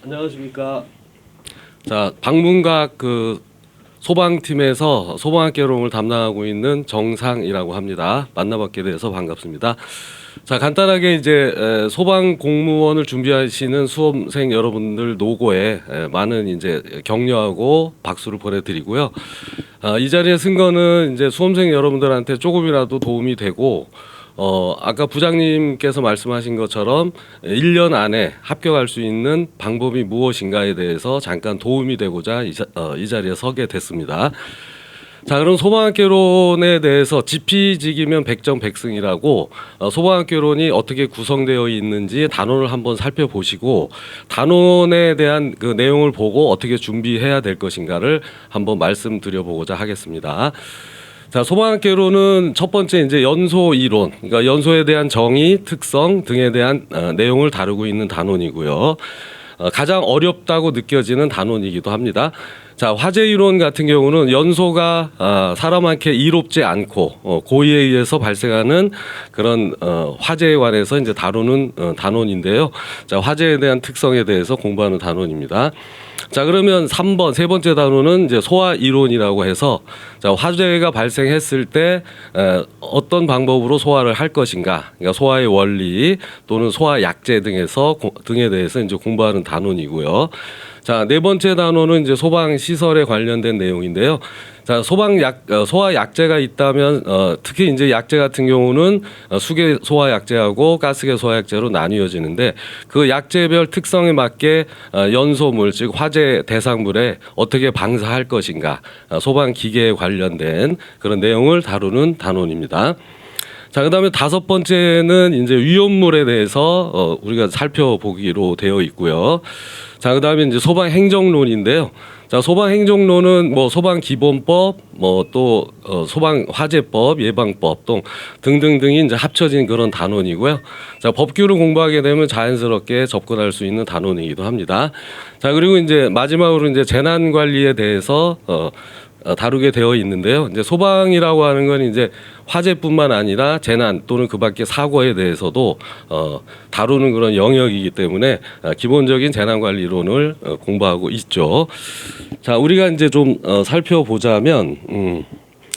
안녕하십니까. 자, 방문각 소방팀에서 소방학개론을 담당하고 있는 정상이라고 합니다. 만나뵙게 돼서 반갑습니다. 자, 간단하게 이제 소방 공무원을 준비하시는 수험생 여러분들 노고에 많은 이제 격려하고 박수를 보내드리고요. 이 자리에 쓴 거는 이제 수험생 여러분들한테 조금이라도 도움이 되고 아까 부장님께서 말씀하신 것처럼 1년 안에 합격할 수 있는 방법이 무엇인가에 대해서 잠깐 도움이 되고자 이 자리에 서게 됐습니다. 자, 그럼 소방학개론에 대해서 지피지기면 백전백승이라고 소방학개론이 어떻게 구성되어 있는지 단원을 한번 살펴보시고 단원에 대한 그 내용을 보고 어떻게 준비해야 될 것인가를 한번 말씀드려보고자 하겠습니다. 자, 소방학개론은 첫 번째 이제 연소 이론, 그러니까 연소에 대한 정의, 특성 등에 대한 내용을 다루고 있는 단원이고요. 가장 어렵다고 느껴지는 단원이기도 합니다. 자, 화재 이론 같은 경우는 연소가 사람한테 이롭지 않고 고의에 의해서 발생하는 그런 화재에 관해서 이제 다루는 단원인데요. 자, 화재에 대한 특성에 대해서 공부하는 단원입니다. 자, 그러면 3번 세 번째 단원은 이제 소화 이론이라고 해서 자, 화재가 발생했을 때 어떤 방법으로 소화를 할 것인가, 그러니까 소화의 원리 또는 소화 약제 등에 대해서 이제 공부하는 단원이고요. 자, 네 번째 단원은 이제 소방 시설에 관련된 내용인데요. 자, 소화 약제가 있다면 특히 이제 약제 같은 경우는 수계 소화 약제하고 가스계 소화 약제로 나뉘어지는데 그 약제별 특성에 맞게 연소물 즉 화재 대상물에 어떻게 방사할 것인가, 소방 기계에 관련된 그런 내용을 다루는 단원입니다. 자, 그다음에 다섯 번째는 이제 위험물에 대해서 우리가 살펴보기로 되어 있고요. 자, 그다음에 이제 소방 행정론인데요. 자, 소방 행정론은 뭐 소방 기본법, 뭐 또 소방 화재법, 예방법 등등등이 이제 합쳐진 그런 단원이고요. 자, 법규를 공부하게 되면 자연스럽게 접근할 수 있는 단원이기도 합니다. 자, 그리고 이제 마지막으로 이제 재난 관리에 대해서 다루게 되어 있는데요. 이제 소방이라고 하는 건 이제 화재뿐만 아니라 재난 또는 그밖에 사고에 대해서도 다루는 그런 영역이기 때문에 기본적인 재난관리론을 공부하고 있죠. 자, 우리가 이제 좀 살펴보자면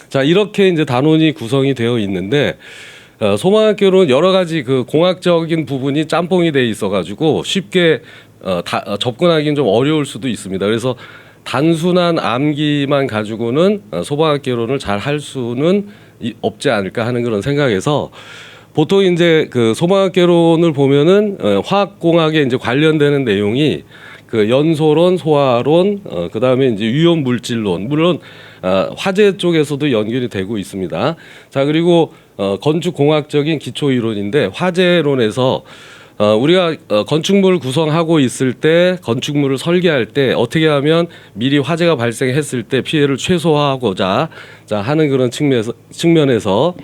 자, 이렇게 이제 단원이 구성이 되어 있는데 소방학개론은 여러 가지 그 공학적인 부분이 짬뽕이 돼 있어가지고 쉽게 접근하기는 좀 어려울 수도 있습니다. 그래서 단순한 암기만 가지고는 소방학개론을 잘 할 수는 없지 않을까 하는 그런 생각에서 보통 이제 그 소방학개론을 보면은 화학공학에 이제 관련되는 내용이 그 연소론, 소화론, 그다음에 이제 위험 물질론, 물론 화재 쪽에서도 연결이 되고 있습니다. 자, 그리고 건축공학적인 기초 이론인데 화재론에서 우리가 건축물을 구성하고 있을 때 건축물을 설계할 때 어떻게 하면 미리 화재가 발생했을 때 피해를 최소화하고자 하는 그런 측면에서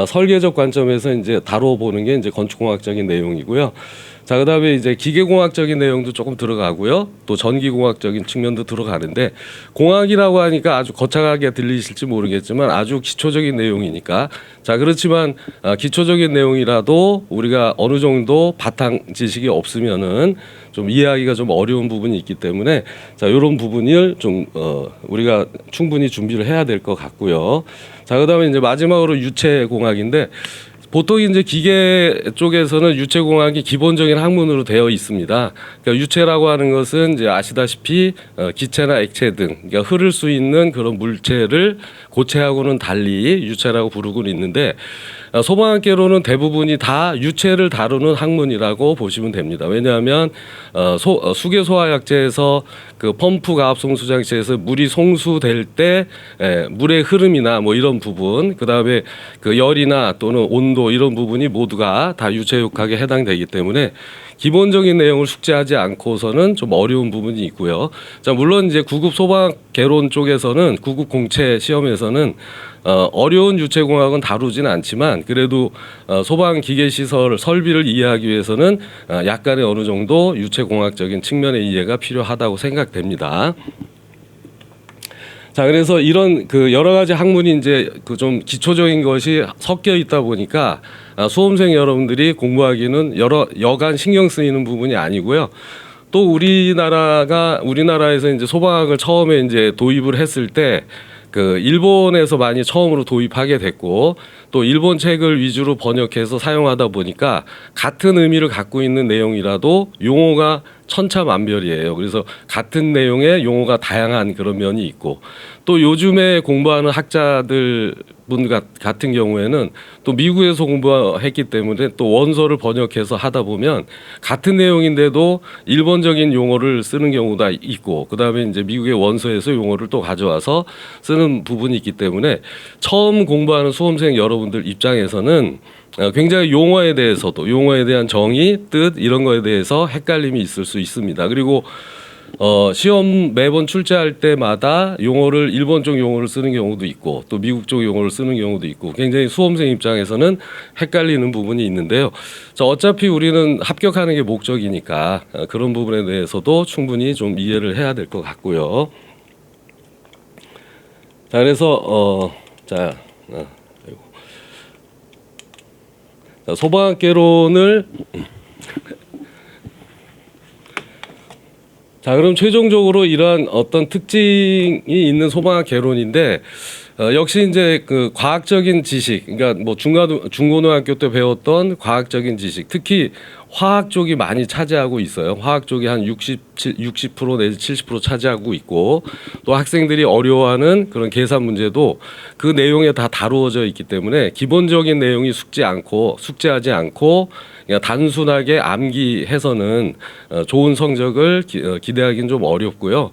설계적 관점에서 이제 다뤄보는 게 이제 건축공학적인 내용이고요. 자, 그다음에 이제 기계공학적인 내용도 조금 들어가고요. 또 전기공학적인 측면도 들어가는데 공학이라고 하니까 아주 거창하게 들리실지 모르겠지만 아주 기초적인 내용이니까 자, 그렇지만 기초적인 내용이라도 우리가 어느 정도 바탕 지식이 없으면은 좀 이해하기가 좀 어려운 부분이 있기 때문에 자, 이런 부분을 좀 우리가 충분히 준비를 해야 될 것 같고요. 자, 그다음에 이제 마지막으로 유체공학인데 보통 이제 기계 쪽에서는 유체공학이 기본적인 학문으로 되어 있습니다. 그러니까 유체라고 하는 것은 이제 아시다시피 기체나 액체 등 그러니까 흐를 수 있는 그런 물체를 고체하고는 달리 유체라고 부르고 있는데 소방학개론은 대부분이 다 유체를 다루는 학문이라고 보시면 됩니다. 왜냐하면 수계 소화약제에서 그 펌프 가압송수 장치에서 물이 송수될 때 물의 흐름이나 뭐 이런 부분, 그다음에 그 열이나 또는 온도 이런 부분이 모두가 다 유체육학에 해당되기 때문에 기본적인 내용을 숙지하지 않고서는 좀 어려운 부분이 있고요. 자, 물론 이제 9급 소방개론 쪽에서는 9급 공채 시험에서는 어려운 유체공학은 다루지는 않지만 그래도 소방 기계 시설 설비를 이해하기 위해서는 약간의 어느 정도 유체공학적인 측면의 이해가 필요하다고 생각됩니다. 자, 그래서 이런 그 여러 가지 학문이 이제 그 좀 기초적인 것이 섞여 있다 보니까 수험생 여러분들이 공부하기는 여간 신경 쓰이는 부분이 아니고요. 또 우리나라에서 이제 소방학을 처음에 이제 도입을 했을 때 그 일본에서 많이 처음으로 도입하게 됐고 또 일본 책을 위주로 번역해서 사용하다 보니까 같은 의미를 갖고 있는 내용이라도 용어가 천차만별이에요. 그래서 같은 내용의 용어가 다양한 그런 면이 있고 또 요즘에 공부하는 학자들 분 같은 경우에는 또 미국에서 공부했기 때문에 또 원서를 번역해서 하다 보면 같은 내용인데도 일본적인 용어를 쓰는 경우가 있고 그다음에 이제 미국의 원서에서 용어를 또 가져와서 쓰는 부분이 있기 때문에 처음 공부하는 수험생 여러분들 입장에서는 굉장히 용어에 대해서도 용어에 대한 정의, 뜻 이런 거에 대해서 헷갈림이 있을 수 있습니다. 그리고 시험 매번 출제할 때마다 용어를 일본 쪽 용어를 쓰는 경우도 있고 또 미국 쪽 용어를 쓰는 경우도 있고 굉장히 수험생 입장에서는 헷갈리는 부분이 있는데요. 어차피 우리는 합격하는 게 목적이니까 그런 부분에 대해서도 충분히 좀 이해를 해야 될 것 같고요. 자, 그래서 소방학개론을 자, 그럼 최종적으로 이러한 어떤 특징이 있는 소방학 개론인데 역시 이제 그 과학적인 지식, 그러니까 뭐 중고등학교 때 배웠던 과학적인 지식, 특히 화학 쪽이 많이 차지하고 있어요. 화학 쪽이 한 60% 내지 70% 차지하고 있고 또 학생들이 어려워하는 그런 계산 문제도 그 내용에 다 다루어져 있기 때문에 기본적인 내용이 숙제하지 않고 그냥 단순하게 암기해서는 좋은 성적을 기대하기는 좀 어렵고요.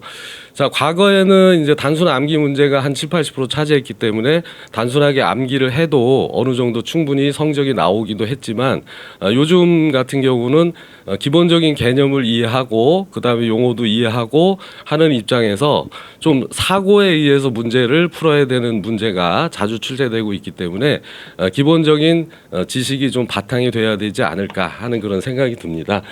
자, 과거에는 이제 단순 암기 문제가 한 70~80% 차지했기 때문에 단순하게 암기를 해도 어느 정도 충분히 성적이 나오기도 했지만 요즘 같은 경우는 기본적인 개념을 이해하고 그다음에 용어도 이해하고 하는 입장에서 좀 사고에 의해서 문제를 풀어야 되는 문제가 자주 출제되고 있기 때문에 기본적인 지식이 좀 바탕이 돼야 되지 않을까 하는 그런 생각이 듭니다.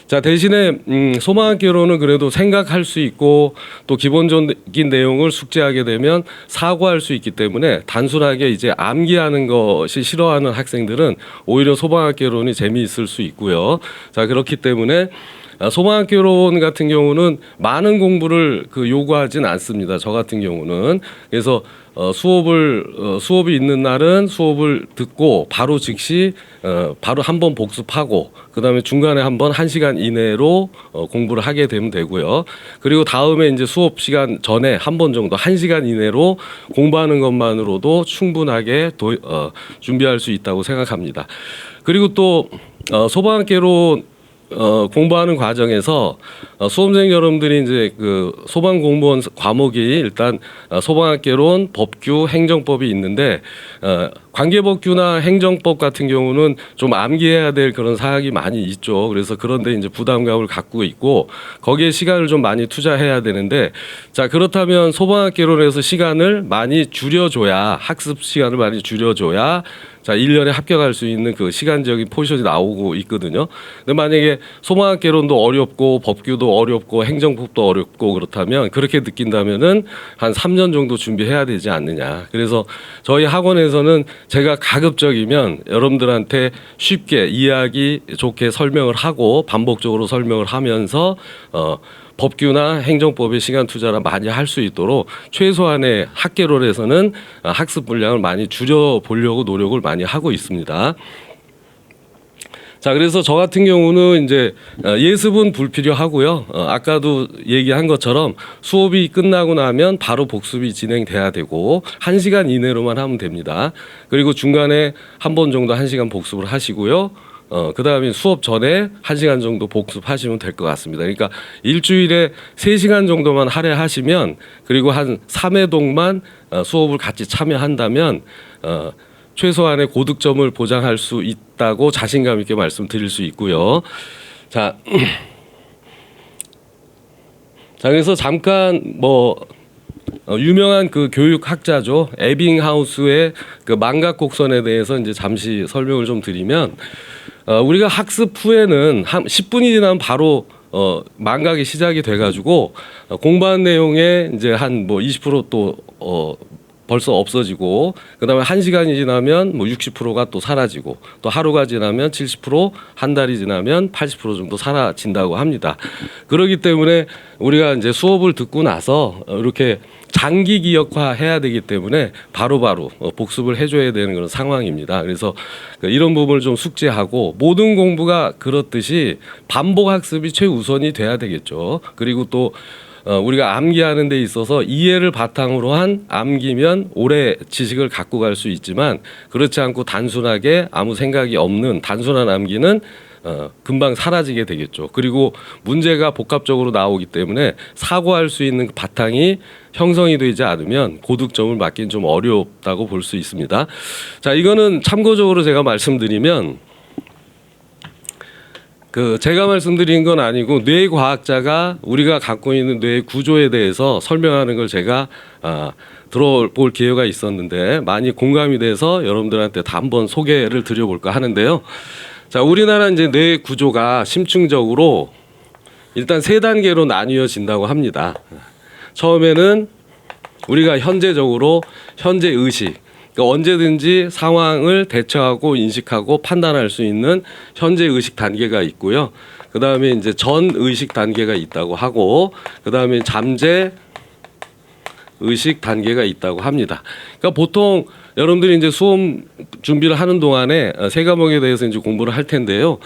자, 대신에 소방학개론은 그래도 생각할 수 있고 또 기본적인 내용을 숙지하게 되면 사고할 수 있기 때문에 단순하게 이제 암기하는 것이 싫어하는 학생들은 오히려 소방학개론이 재미있을 수 있고요. 자, 그렇기 때문에 소방학개론 같은 경우는 많은 공부를 요구하진 않습니다. 저 같은 경우는. 그래서 수업이 있는 날은 수업을 듣고 바로 즉시 바로 한번 복습하고 그다음에 중간에 한번 1시간 이내로 공부를 하게 되면 되고요. 그리고 다음에 이제 수업 시간 전에 한 번 정도 1시간 이내로 공부하는 것만으로도 충분하게 준비할 수 있다고 생각합니다. 그리고 또 소방학개론 공부하는 과정에서 수험생 여러분들이 이제 그 소방 공무원 과목이 일단 소방학개론, 법규, 행정법이 있는데 관계법규나 행정법 같은 경우는 좀 암기해야 될 그런 사항이 많이 있죠. 그래서 그런데 이제 부담감을 갖고 있고 거기에 시간을 좀 많이 투자해야 되는데 자, 그렇다면 소방학개론에서 시간을 많이 줄여줘야 학습 시간을 많이 줄여줘야 자, 1년에 합격할 수 있는 그 시간적인 포지션이 나오고 있거든요. 근데 만약에 소방학개론도 어렵고 법규도 어렵고 행정법도 어렵고 그렇다면 그렇게 느낀다면은 한 3년 정도 준비해야 되지 않느냐. 그래서 저희 학원에서는 제가 가급적이면 여러분들한테 쉽게 이해하기 좋게 설명을 하고 반복적으로 설명을 하면서 법규나 행정법의 시간 투자를 많이 할 수 있도록 최소한의 학개론에서는 학습 분량을 많이 줄여보려고 노력을 많이 하고 있습니다. 자, 그래서 저 같은 경우는 이제 예습은 불필요하고요. 아까도 얘기한 것처럼 수업이 끝나고 나면 바로 복습이 진행돼야 되고 1시간 이내로만 하면 됩니다. 그리고 중간에 한 번 정도 1시간 복습을 하시고요. 그다음에 수업 전에 1시간 정도 복습하시면 될 것 같습니다. 그러니까 일주일에 3시간 정도만 할애하시면 그리고 한 3회 동안 수업을 같이 참여한다면 최소한의 고득점을 보장할 수 있다고 자신감 있게 말씀드릴 수 있고요. 자, 그래서 잠깐 유명한 그 교육학자죠. 에빙하우스의 그 망각 곡선에 대해서 이제 잠시 설명을 좀 드리면 우리가 학습 후에는 한 10분이 지나면 바로 망각이 시작이 돼가지고 공부한 내용에 이제 한 20% 또 벌써 없어지고 그다음에 1시간이 지나면 뭐 60%가 또 사라지고 또 하루가 지나면 70%, 한 달이 지나면 80% 정도 사라진다고 합니다. 그렇기 때문에 우리가 이제 수업을 듣고 나서 이렇게 장기 기억화해야 되기 때문에 바로바로 복습을 해줘야 되는 그런 상황입니다. 그래서 이런 부분을 좀 숙지하고 모든 공부가 그렇듯이 반복 학습이 최우선이 돼야 되겠죠. 그리고 또 우리가 암기하는 데 있어서 이해를 바탕으로 한 암기면 오래 지식을 갖고 갈 수 있지만 그렇지 않고 단순하게 아무 생각이 없는 단순한 암기는 금방 사라지게 되겠죠. 그리고 문제가 복합적으로 나오기 때문에 사고할 수 있는 바탕이 형성이 되지 않으면 고득점을 맞기는 좀 어렵다고 볼 수 있습니다. 자, 이거는 참고적으로 제가 말씀드리면 제가 말씀드린 건 아니고 뇌과학자가 우리가 갖고 있는 뇌 구조에 대해서 설명하는 걸 제가 들어볼 기회가 있었는데 많이 공감이 돼서 여러분들한테 다 한번 소개를 드려볼까 하는데요. 자, 우리나라 이제 뇌 구조가 심층적으로 일단 세 단계로 나뉘어진다고 합니다. 처음에는 우리가 현재적으로 현재 의식, 그러니까 언제든지 상황을 대처하고 인식하고 판단할 수 있는 현재 의식 단계가 있고요. 그 다음에 이제 전 의식 단계가 있다고 하고, 그 다음에 잠재 의식 단계가 있다고 합니다. 그러니까 보통 여러분들이 이제 수험 준비를 하는 동안에 세 과목에 대해서 이제 공부를 할 텐데요.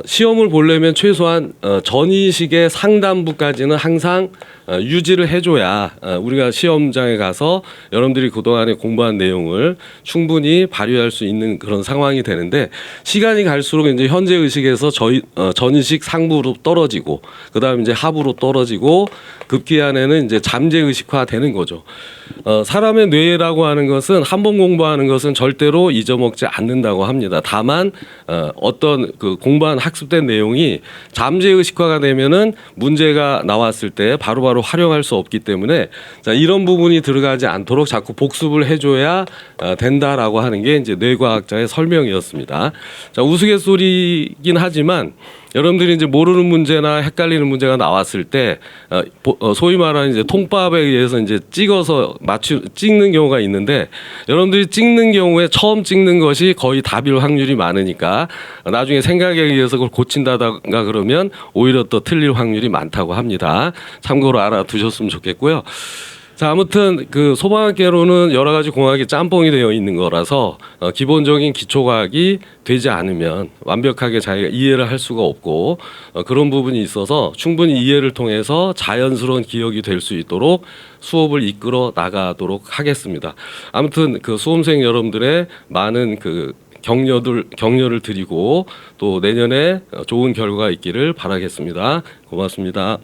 시험을 보려면 최소한 전의식의 상단부까지는 항상 유지를 해줘야 우리가 시험장에 가서 여러분들이 그동안에 공부한 내용을 충분히 발휘할 수 있는 그런 상황이 되는데 시간이 갈수록 이제 현재 의식에서 전의식 상부로 떨어지고 그 다음에 이제 하부로 떨어지고 급기야에는 이제 잠재 의식화 되는 거죠. 사람의 뇌라고 하는 것은 한 번 공부하는 것은 절대로 잊어먹지 않는다고 합니다. 다만 어떤 공부한 학습된 내용이 잠재 의식화가 되면은 문제가 나왔을 때 바로바로 활용할 수 없기 때문에 자, 이런 부분이 들어가지 않도록 자꾸 복습을 해줘야 된다라고 하는 게 이제 뇌과학자의 설명이었습니다. 자, 우스갯소리긴 하지만 여러분들이 이제 모르는 문제나 헷갈리는 문제가 나왔을 때 소위 말하는 이제 통밥에 의해서 이제 찍는 경우가 있는데 여러분들이 찍는 경우에 처음 찍는 것이 거의 답일 확률이 많으니까 나중에 생각에 의해서 그걸 고친다든가 그러면 오히려 더 틀릴 확률이 많다고 합니다. 참고로 알아두셨으면 좋겠고요. 자, 아무튼 소방학계로는 여러 가지 공학이 짬뽕이 되어 있는 거라서 기본적인 기초과학이 되지 않으면 완벽하게 자기가 이해를 할 수가 없고 그런 부분이 있어서 충분히 이해를 통해서 자연스러운 기억이 될 수 있도록 수업을 이끌어 나가도록 하겠습니다. 아무튼 수험생 여러분들의 많은 격려를 드리고 또 내년에 좋은 결과가 있기를 바라겠습니다. 고맙습니다.